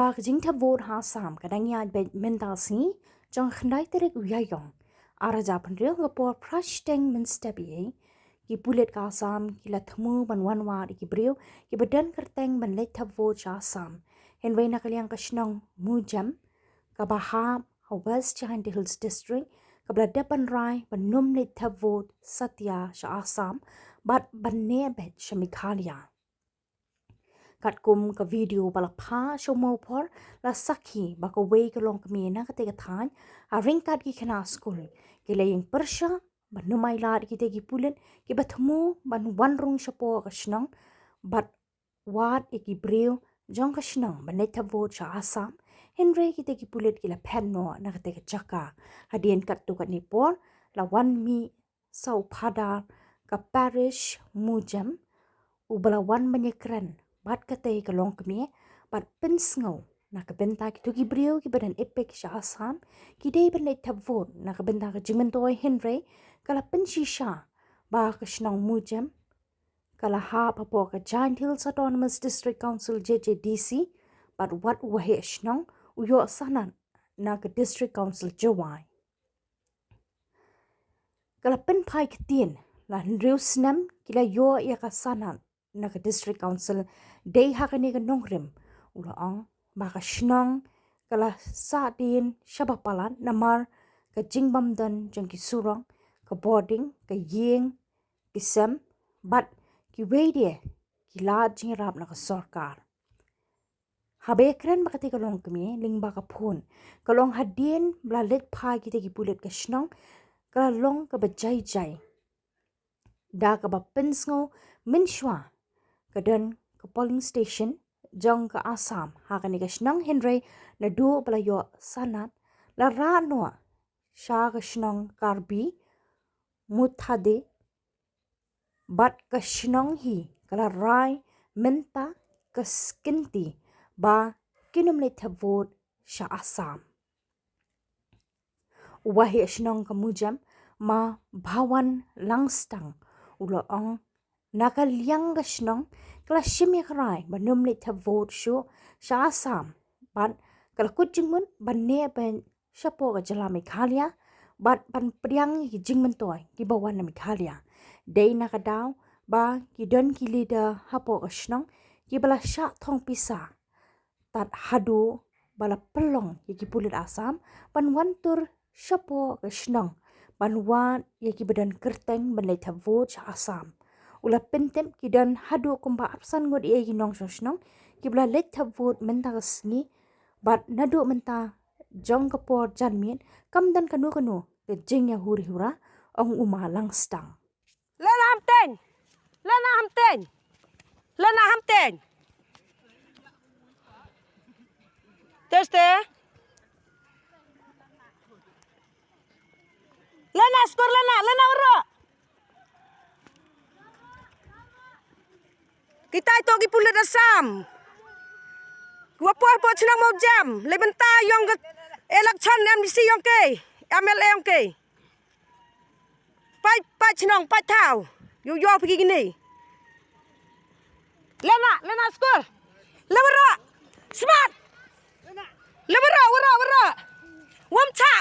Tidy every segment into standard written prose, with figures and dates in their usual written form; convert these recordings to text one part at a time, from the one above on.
bak jing thep vote ha Assam kadang ya mental si jong khnai terik uyayong araja panryo ngapor prashteng menstabi ki pulit ka Assam ki la Thmu ban wanwa ki brio ki badan kyrteng ban leit thep vote cha Assam henwei na kaliang ka Shnong Moojem ka Bahab West Chandy Hills District kabla depan rai ban num leit thep vote satya cha Assam bat ban ne bet shamikhalia kat kum ka video bala pha shomo por la sakhi ba ko wei ka long kami na ka te ka than a ring kat ki khana school ki laying persha ban numai lat ki te ki pulen ki ba Thmu ban wan rung shapo ka Shnong bat wat ki breu jong ka Shnong ban le thavo cha Assam henre ki te ki pulet ki la phen no na ka te ka chaka hadien kat tu kat ni por la wan mi sau phada ka parish Moojem ubala wan manyekran bat kate ka long kami bat pensngau na ka benta ki tugi brio ki badan epek sha Assam ki dei ban leit thep vote na ka benta ka jimentoi henry kala pensi sha ba ka Shnong Moojem kala ha papo ka Giant Hills Autonomous District Council JJDC bat wat wahe Shnong uyo sanan na ka District Council Jawai kala pen pai kitien la nriu snam kila yo ya ka sanan na ka District Council day hakani ka nongrim ulaang ba ka Shnong kala sa din shabapalan namar ka jingbam dan jang ki surang ka boarding ka yeng ki sem bat ki weide ki la jingrap na ka sarkar habe kren bakati ka long kami ling ba ka phun ka long hadien bla let pha ki te ki pulet ka Shnong ka long ka bajai jai da ka ba pensngo minshwa kadan ka polling station jong ka Assam hakani ka Shnong henry na du bala yo sanat la ra no sha ka Shnong karbi muthade bat ka Shnong hi kala rai menta ka skinti ba kinum le thep vote sha Assam wahi Shnong ka Moojem ma bhawan langstang ulo ong nakaliang ka Shnong kala shimya krai ba num le thep vote shu sha Assam ban kala kujingmun ban ne ben shapo ka jala Meghalaya bat ban priang ki jingmen toy ki bawan na Meghalaya dei na ka daw ba ki don ki leader hapo ka Shnong ki bala sha thong pisa tat hadu bala pelong ki pulit Assam ban wantur shapo ka Shnong ban wan ki badan kyrteng ban le thep vote sha Assam ula pentem ki dan hadu kumba apsan ngod e ginong Shnong ki bla let thep vote menta sngi bat nadu menta jong kapor janmin kam dan kanu ke jing ya huri hura ong uma langstang lena hamten teste lena skor lena uro kita itu gi pulit Assam wapor po Shnong Moojem le benta yong election MDC yong ke MLA yong ke pai Shnong pai thau yo pergi gini lena skor lebera smart lebera wara wamcha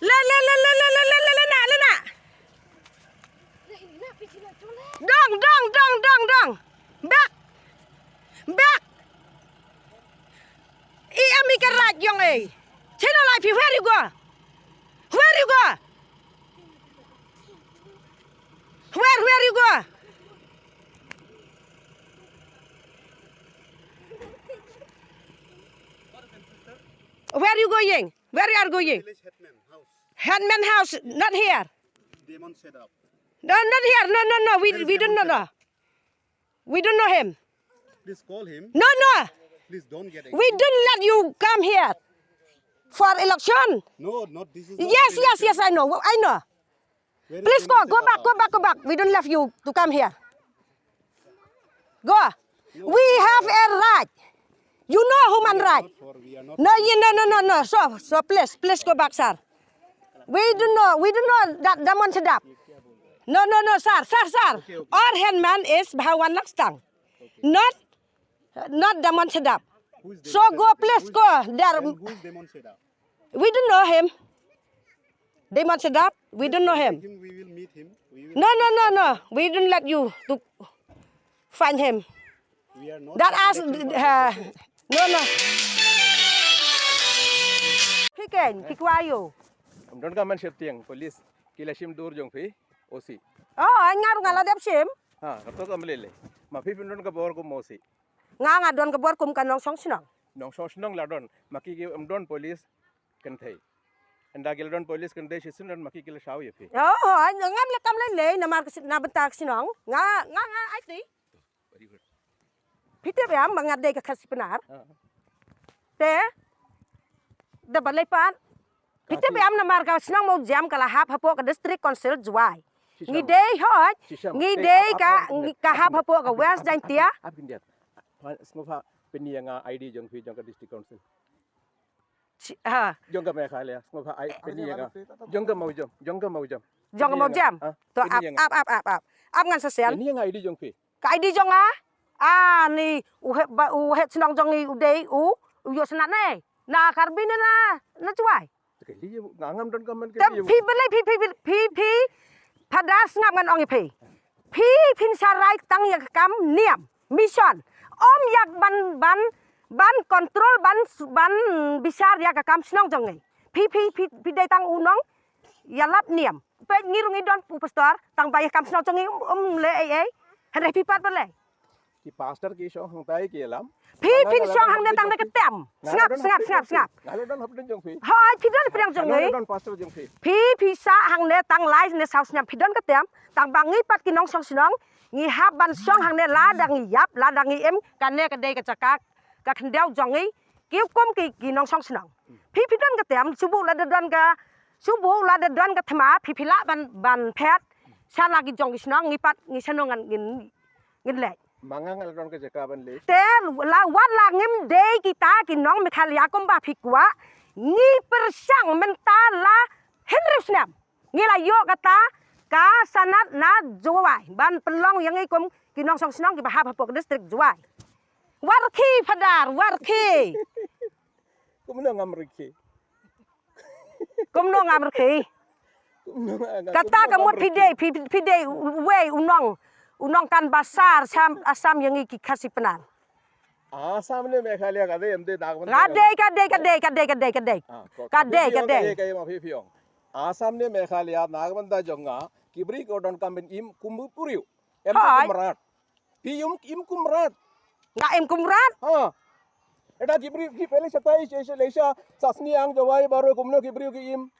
lena dong back I am right young eh channel life where you go where you go where you going where you are going Headman house not here Demon set up. no not here no we don't know we don't know him Please call him. no Please don't get angry. we didn't let you come here for election No, not this is. yes I know Where is please Demon go set up? back we don't let you to come here go we have a right you know human right We are not. no so please go back sir we don't know that Damon Sedap no sir Okay. our headman is Bhawan Lakstang not not Demon Sedap. Who is So Demon go Sedap? please Who go. is- There, Then who is Demon Sedap? we don't know him. Demon Sedap, we don't know him. We will meet him. We will No. We don't let you to find him. We are not. That as no. He who are you? Don't come and ship thing. Police. Kilashim dur jong phi. Osi. Oh, anh ngala dep sim. Ha. Kato kam lele. Ma phi pindon ka bor ko mosi. Nga don ka bor kum kanong song sinong. Nong sos nong ladon. Maki ki don police kan thai. Anda gil don police kan thai shisun don maki kila shaw ye phi. Oh, anh ngam le kam le na mar na bentak sinong. Nga ai ti. Very good. Pite be am ngade ka khasi penar. Te da balai pan. Pite be am na mar ka Shnong Moojem kala hap hapo ka district council juai. Ngi day hot. Ngi day ka hap hapo ka west dan tia. Up in that. Smofa peniyanga ID jong phi jong ka district council. Ha. Jong ka me khale. Smofa peniyanga. Jong ka Moojem. Jong ka Moojem. Jong Moojem. To ap. Ap ngan sa sen. Peniyanga ID jong phi. Ka ID jong ni u he Shnong jong ni u day u yo sanat ne. Na karbine na juai. Kali ngangam don kam man Tem kali. pi belai pi padas ngap ngan ong pi pin sarai tang yak kam niam mission om yak ban control ban bisar yak kam Shnong jong ngai pi dai tang unong yalap niam pe ngirungi don pu pastor tang bay kam Shnong jong ngai le ai hare pi pat belai Ki pastor ki shong hang tai ki alam. pi pin song hang ne tang ne ketem ngap Ngalo don hapden jong phi. hai pi don pedang jong ngai Don pastor jong phi. pi sa hang ne tang lai ne saus nyam pidon ketem tang bangi pat kinong song sinong ngi hab ban song hang ne la dang em kan ne ka de ka chaka ka khendeu jong ngi kiu kom ki kinong song sinong pi pidon ketem subu la de don ka thma pi la ban phet sa la gi jong gi sinong ngi pat ngi sanong ngin le Mangang al don ka jaka ban le. te la wat la ngim de kita kinong me khalia kom ba phikwa ngi persang menta la henrusnam ngi la yo kata ka sanat na jowai ban pelong yang ngi kom kinong song sinong ki ba ha pok district jowai warki fadar warki Kumno ngam rikhi. kom no ngam rki kata ka mot pide we unong kan basar Assam yang ngi ki khasi penan Assam ne Meghalaya ka de emde dagman. Kadai. Kay ma phi phiong. Assam ne Meghalaya nagbanda jonga kibri ko don kam im kumbu puriu. Em kumrat. Pi im kumrat. Nga em kumrat. Ha. Eta kibri ki pele satai se leisa sasni ang jawai baro kumno kibri ki im.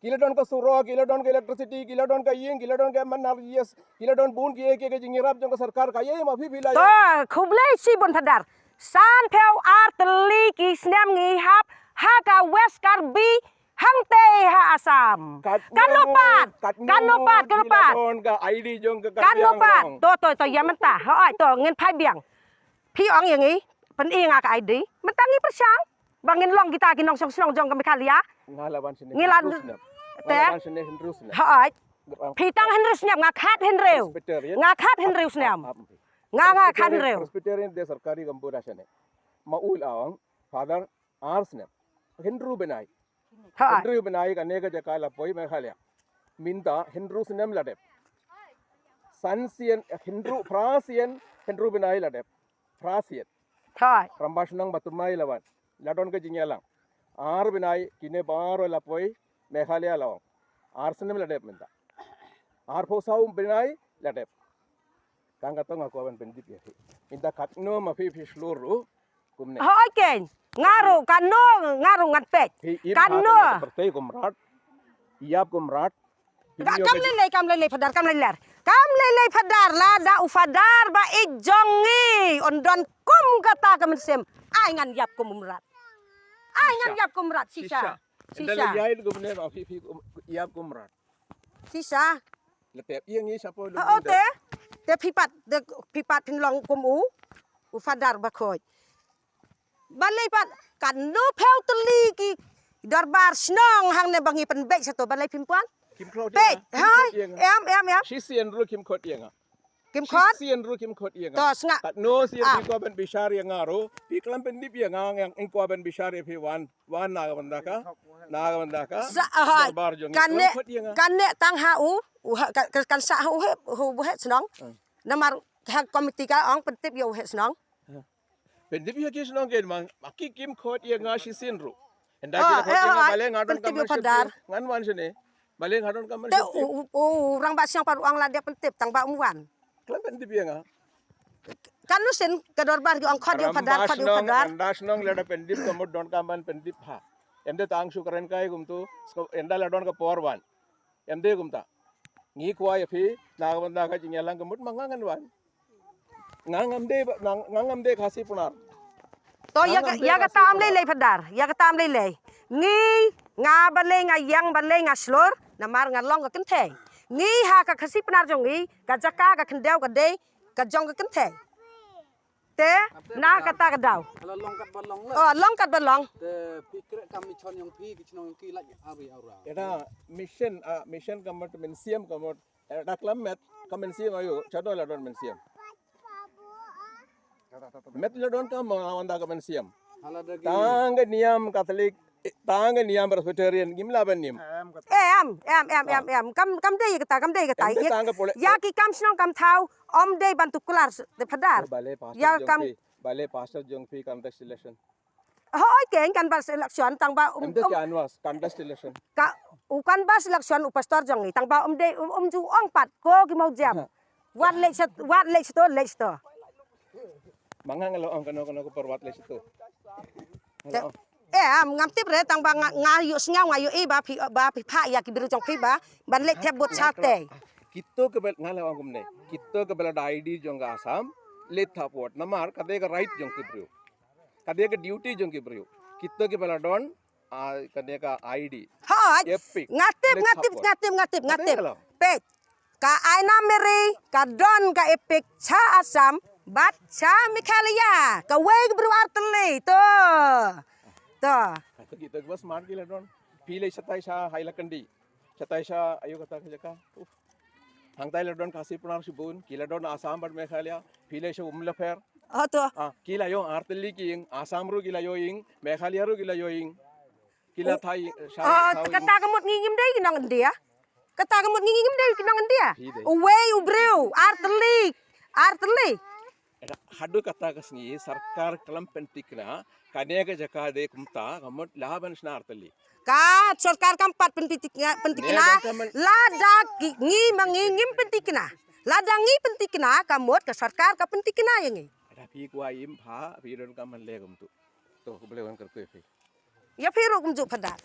Kiladon ka suro, kiladon ka electricity, kiladon ka ying, kiladon ka manariyas, kiladon bun ki ke jingirap jong ka sarkar ka ye ma phi bila. To khublei si bon thadar. San theo artli ki snam ngi hap ha ka west karbi hangte ha Assam. Kanopat. Kiladon ka ID jong ka Kanopat. To yamanta. Hoi to ngin phai biang. Phi ong yang ngi pen inga ka ID. Mentangi persang. Bangin long kita kinong song Shnong jong ka Meghalaya. Ngalaban sini. Ngilan te. Sini hendrus na. Hoi. Phi tang hendrus nyam nga khat hendreu. Nga khat hendreu nyam. Nga khat hendreu. Presbyterian de sarkari gambura shane. Maul awang father arsne. Hendru benai. Hendru benai ka nega jakala poi Meghalaya. Minta hendrus nem ladep. Sansian hendru Frasian hendru benai ladep. Frasian. Hoi. Rambashnang batumai lawan. Ladon ka jinyalang. Ar benai kine baro la poi Meghalaya lawang. Arsenem ladep minta. Ar posau benai ladep. Kanga to ngako ban pendip ya. Minta katno ma fi shluru kumne. Hoi ken. Ngaru ngaru ngat pet. Kano. Seperti kumrat. Iap kumrat. Kam lele fadar. Kam lele fadar la da ufadar ba ijongi ondon kum kata kamsem. Ai ngan yap kumrat. Sisa. Indala yaid kumne ma fi iap kumrat. Sisa. Letep yang ni siapa lu? Te pipat pinlong kum ufadar ba khoi. Balai pat kan no peu teli ki darbar Shnong hang ne bangi penbek satu balai pimpuan. Kim Claudia. Pek, hai, em. Sisian dulu Kim Claudia nga. kim khot Sian ru kim khot yang. to snga Kat no sian pi ko ben bishar yang aro. Pi klam pen dip yang ang ing ko ben bishar pi wan naga banda ka. sa hai Bar jong kan ne khot yang. kan ne tang ha u kan sa hu he snong namar ha komiti ka ong pentip yo he snong Pen dip ya kis nong gen mang maki kim khot yang nga shi sian ru. Enda kita khot yang bale ngadon kam ngan wan sene. Bale ngadon kam te orang ba siang paru ang la dia pentip tang ba umwan klam pen dip yang. kan nu sen kedor bar yo ong khot yo padar Andas nong lada pen dip kamot don kam pen dip ha. Emde tang syukaran kai gumtu enda ladon ka porwan. Emde gumta. Ngi kwa ya phi nagabanda ka jinyalang kamut mangangan wan. Ngangamde khasi punar. to ya ka tam le padar ya ka tam le ngi nga ba le nga yang ba le nga slor namar nga long ka kenthe ngi ha ka khasi punar jong ngi ka jaka ka khendeu ka de ka jong ka kenthe te na ka ta ka daw long kat ba long Eta mission kamot mensiam kamot. Eta klam met kamensiam ayo chado ladon mensiam. Met ladon ka mawanda kamensiam. Tangga niam Katolik tangga niam Presbyterian gimla ban nim. Kam de kata ya ki kam snong kam thau om de bantu kular de padar ya kam Bale pastor jong phi contest election. hoi keng kan bas election tang ba Emde ki anwas contest election. ka ukan bas election u pastor jong ni tang ba om de ju ong pat ko ki mau jam wat le sto Mangang lo ang kano ko perwat le situ. ngam tip re tang ba nga yu sngaw nga yu e ba phi pha ya ki biru jong phi ba ban le thep bot chak te Kito ke bel ngala ang kumne. Kito ke bel ID jong ga Assam leit thapot namar kade ka right jong ki brio. Kade ka duty jong ki brio. Kito ke bel don kade ka ID. hoi Epic. ngatip pe ka aina meri ka don ka epic cha Assam bat cha Mikhalia ka we bru artele to Kita bas smart gila don. Pile satai sa hailakandi. Satai sa ayo kata ka. Hangtai la don kasi punar sibun. Kila don Assam bat Meghalaya. Pile sa umlafer. to Kila yo arteli king Assam ru kila yo ing Meghalaya ru kila yo ing. Kila thai kata kamut ngingim dei kinong India kata kamut ngingim dei kinong India we ubreu arteli hadu kata kasngi sarkar kalam pentikna kanega jaka de kumta kamot laban sna arteli. ka sarkar kam pat pentikna lada ngi mangingim pentikna lada ngi pentikna kamut ka sarkar ka pentikna yengi Ada pi kwa im pha pi don kaman le kumtu. To ko bele wan kar ko ya phiru kumju padar